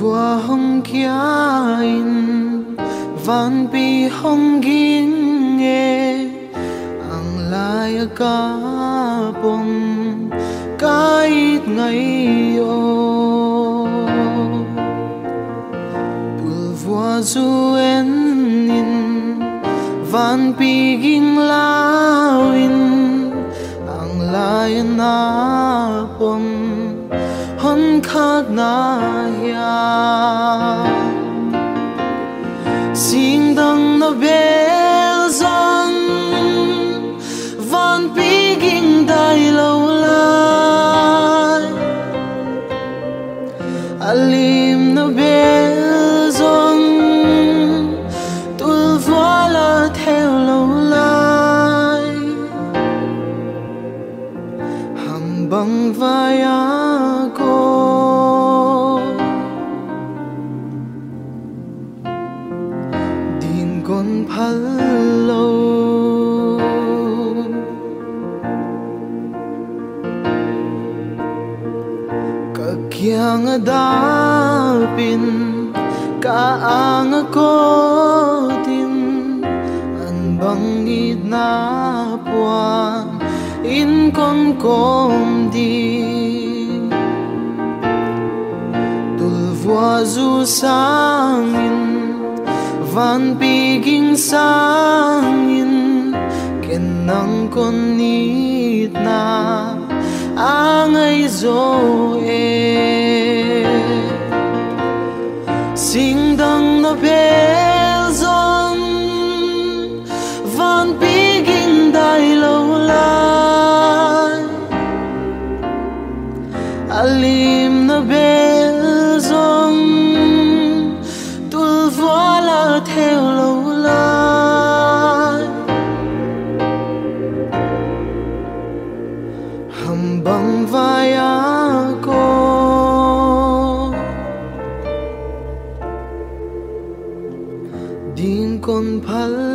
vua hồng kia in van bi hồng ging nghe ang lai ka pom kait ngayo vua du en in van bi ging lawin ang lai na pom hon khát na ya sing dang na bel zong van piging dai lâu lai alim na bel zong tul voila theo lâu lai ham bang vai con phalo ka kyang adapin ka ang ko din an bangit na puan in con kom di tulvua zu sangin van piging sangin kenang konit na angay zoe singdang na belzon van piging dai lâu lai alim na belzon tul voila theo lâu lai hầm bằng vai cô din con phal